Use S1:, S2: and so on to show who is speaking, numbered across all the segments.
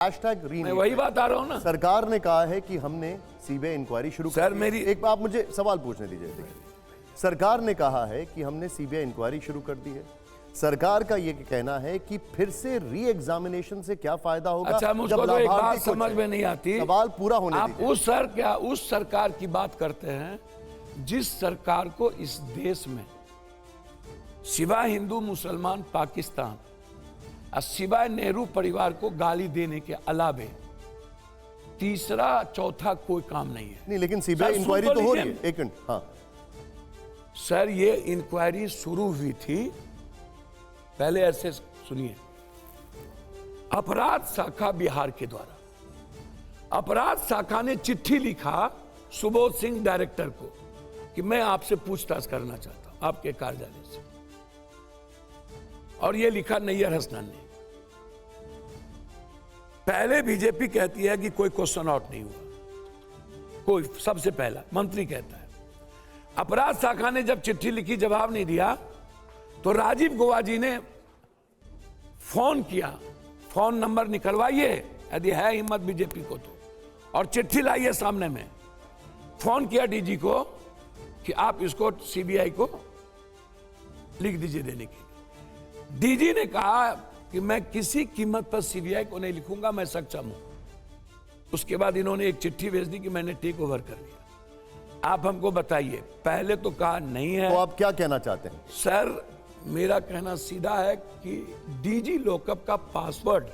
S1: Hashtag
S2: मैं वही बात आ रहा हूँ ना।
S1: सरकार ने कहा है कि हमने सीबीआई इंक्वायरी शुरू
S2: सर मेरी
S1: एक आप मुझे सवाल पूछने दीजिए। देखिए, सरकार ने कहा है कि हमने सीबीआई इंक्वायरी शुरू कर दी है। सरकार का ये कहना है कि फिर से री एग्जामिनेशन से क्या फायदा होगा।
S2: अच्छा, मुझको तो एक बात समझ में नहीं आती।
S1: सवाल पूरा होने
S2: आप
S1: दीजिए।
S2: उस सरकार की बात करते हैं जिस सरकार को इस देश में सिवाय हिंदू मुसलमान पाकिस्तान और सिवाय नेहरू परिवार को गाली देने के अलावे तीसरा चौथा कोई काम नहीं है।
S1: नहीं, लेकिन सीबीआई इंक्वायरी तो हो रही है। एक मिनट। हाँ
S2: सर, ये इंक्वायरी शुरू हुई थी। पहले ऐसे सुनिए, अपराध शाखा बिहार के द्वारा अपराध शाखा ने चिट्ठी लिखा सुबोध सिंह डायरेक्टर को कि मैं आपसे पूछताछ करना चाहता हूं आपके कार्यालय से, और ये लिखा नैयर हसनैन ने। पहले बीजेपी कहती है कि कोई क्वेश्चन आउट नहीं हुआ, कोई सबसे पहला मंत्री कहता है। अपराध शाखा ने जब चिट्ठी लिखी, जवाब नहीं दिया, तो राजीव गौबा जी ने फोन किया। फोन नंबर निकलवाइए यदि है हिम्मत बीजेपी को तो, और चिट्ठी लाइए सामने में। फोन किया डीजी को कि आप इसको सीबीआई को लिख दीजिए देने के लिए। डीजी ने कहा कि मैं किसी कीमत पर सीबीआई को नहीं लिखूंगा, मैं सक्षम हूं। उसके बाद इन्होंने एक चिट्ठी भेज दी कि मैंने टेक ओवर कर लिया। आप हमको बताइए, पहले तो कहा नहीं है।
S1: तो आप क्या कहना चाहते हैं?
S2: सर, मेरा कहना सीधा है कि डीजी लॉकअप का पासवर्ड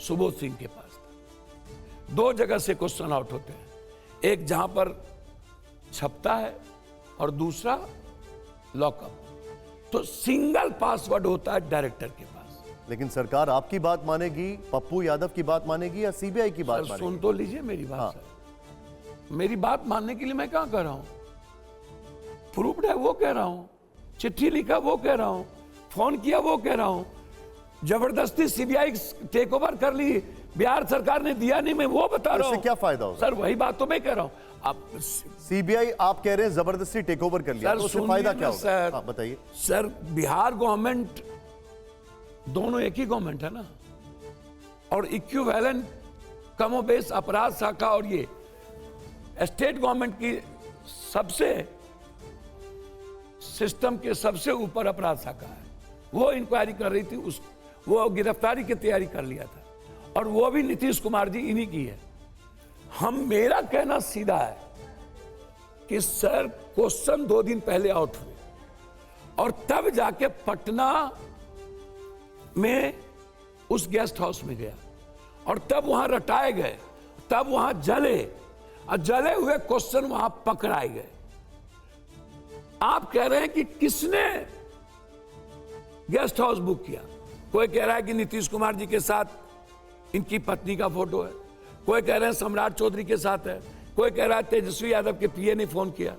S2: सुबोध सिंह के पास था। दो जगह से क्वेश्चन आउट होते हैं, एक जहां पर छपता है और दूसरा लॉकअप। तो सिंगल पासवर्ड होता है डायरेक्टर के पास।
S1: लेकिन सरकार आपकी बात मानेगी, पप्पू यादव की बात मानेगी या सीबीआई की बात मानेगी?
S2: सुन तो लीजिए मेरी बात। हाँ। सर, मेरी बात मानने के लिए मैं क्या कर रहा हूं? प्रूफ्ड है वो कह रहा हूं, चिट्ठी लिखा वो कह रहा हूं, फोन किया वो कह रहा हूं, जबरदस्ती सीबीआई टेक ओवर कर ली, बिहार सरकार ने दिया नहीं, मैं वो बता रहा हूं।
S1: क्या फायदा होगा?
S2: सर वही बात तो मैं कह रहा हूं। अब
S1: सीबीआई आप कह रहे हैं जबरदस्ती टेक ओवर कर लिया, तो उससे फायदा क्या होगा?
S2: सर,
S1: हाँ, बताइए।
S2: सर, बिहार गवर्नमेंट दोनों एक ही गवर्नमेंट है ना, और इक्विवेलेंट कमोबेश अपराध शाखा और ये स्टेट गवर्नमेंट की सबसे सिस्टम के सबसे ऊपर अपराध शाखा है। वो इंक्वायरी कर रही थी, वो गिरफ्तारी की तैयारी कर लिया था, और वो भी नीतीश कुमार जी इन्हीं की है। मेरा कहना सीधा है कि सर, क्वेश्चन 2 दिन पहले आउट हुए और तब जाके पटना में उस गेस्ट हाउस में गया और तब वहां रटाए गए, तब वहां जले, और जले हुए क्वेश्चन वहां पकड़ाए गए। आप कह रहे हैं कि किसने गेस्ट हाउस बुक किया? कोई कह रहा है कि नीतीश कुमार जी के साथ इनकी पत्नी का फोटो है, कोई कह रहे हैं सम्राट चौधरी के साथ है, कोई कह रहा है तेजस्वी यादव के पीए ने फोन किया।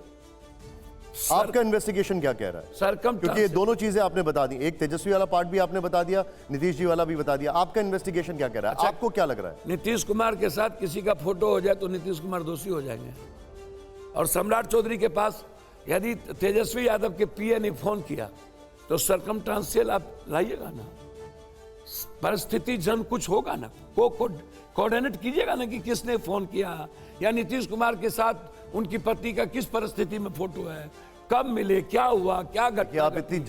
S1: आपका इन्वेस्टिगेशन क्या कह रहा है?
S2: सर,
S1: क्योंकि ये दोनों चीजें आपने बता दी, एक तेजस्वी वाला पार्ट भी आपने बता दिया, नीतीश जी वाला भी बता दिया। आपका इन्वेस्टिगेशन क्या कह रहा है? अच्छा, आपको क्या लग रहा है?
S2: नीतीश कुमार के साथ किसी का फोटो हो जाए तो नीतीश कुमार दोषी हो जाएंगे, और सम्राट चौधरी के पास यदि तेजस्वी यादव के पीए ने फोन किया तो सर्कमस्टेंशियल आप लाइएगा ना, परिस्थिति जन कुछ होगा ना, कोऑर्डिनेट कीजिएगा ना कि किसने फोन किया, या नीतीश कुमार के साथ उनकी पत्नी का किस परिस्थिति में फोटो है, कब मिले, क्या हुआ, क्या घटना।
S1: आप इतनी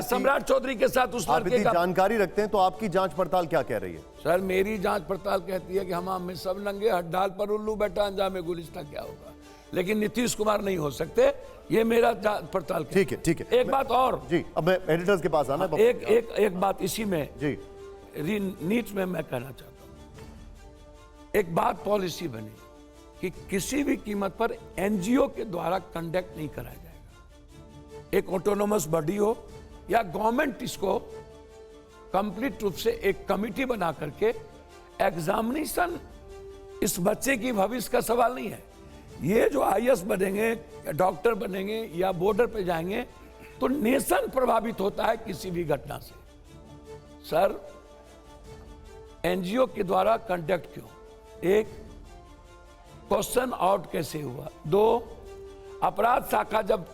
S2: सम्राट चौधरी के साथ उस लड़के का
S1: जानकारी रखते हैं, तो आपकी जांच पड़ताल क्या कह रही है?
S2: सर, मेरी जांच पड़ताल कहती है कि हम सब नंगे हड्डाल पर उल्लू बैठा अंजाम गुलिस्ता क्या होगा, लेकिन नीतीश कुमार नहीं हो सकते। ये मेरा जांच पड़ताल।
S1: ठीक है, ठीक है।
S2: एक बात और
S1: जी, अब मैं एडिटर्स के पास आना।
S2: एक बात इसी में
S1: जी
S2: नीच में मैं कहना चाहता हूं। एक बात पॉलिसी बनी कि किसी भी कीमत पर एनजीओ के द्वारा कंडक्ट नहीं कराया जाएगा। एक ऑटोनोमस बॉडी हो या गवर्नमेंट इसको कंप्लीट रूप से एक कमिटी बना करके, एग्जामिनेशन इस बच्चे की भविष्य का सवाल नहीं है। ये जो आईएएस बनेंगे, डॉक्टर बनेंगे या बॉर्डर पे जाएंगे, तो नेशन प्रभावित होता है किसी भी घटना से। सर, एनजीओ के द्वारा कंडक्ट क्यों? एक, क्वेश्चन आउट कैसे हुआ? 2, अपराध शाखा जब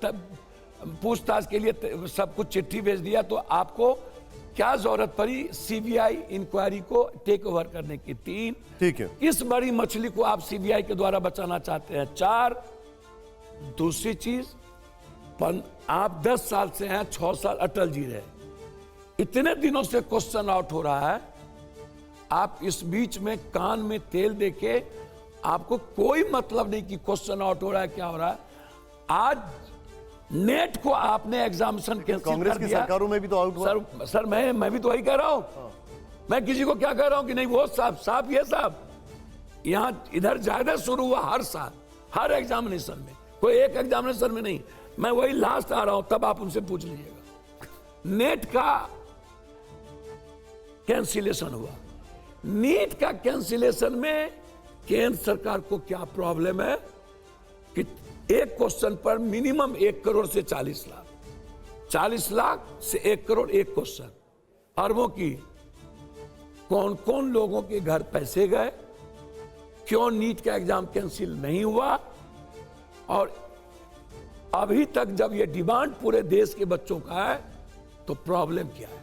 S2: पूछताछ के लिए सब कुछ चिट्ठी भेज दिया, तो आपको क्या जरूरत पड़ी सीबीआई इंक्वायरी को टेक ओवर करने की? 3,
S1: ठीक है।
S2: इस बड़ी मछली को आप सीबीआई के द्वारा बचाना चाहते हैं। 4, दूसरी चीज, आप 10 साल से हैं, 6 साल अटल जी रहे, इतने दिनों से क्वेश्चन आउट हो रहा है, आप इस बीच में कान में तेल देके, आपको कोई मतलब नहीं कि क्वेश्चन आउट हो रहा है, क्या हो रहा है। आज नेट को आपने एग्जामिनेशन कैंसिल
S1: कांग्रेस
S2: कर
S1: की
S2: दिया।
S1: सरकारों में भी तो आउट हुआ।
S2: सर मैं भी तो वही कह रहा हूं। मैं किसी को क्या कह रहा हूं कि नहीं वो साहब ये साहब, यहां इधर ज्यादा शुरू हुआ हर साल, हर एग्जामिनेशन में, कोई एक एग्जामिनेशन में नहीं। मैं वही लास्ट आ रहा हूं, तब आप उनसे पूछ लीजिएगा। नेट का कैंसिलेशन हुआ, नीट का कैंसिलेशन में केंद्र सरकार को क्या प्रॉब्लम है कि एक क्वेश्चन पर मिनिमम 1 करोड़ से 40 लाख, 40 लाख से 1 करोड़ एक क्वेश्चन, अरबों की। कौन कौन लोगों के घर पैसे गए, क्यों नीट का एग्जाम कैंसिल नहीं हुआ, और अभी तक जब ये डिमांड पूरे देश के बच्चों का है तो प्रॉब्लम क्या है?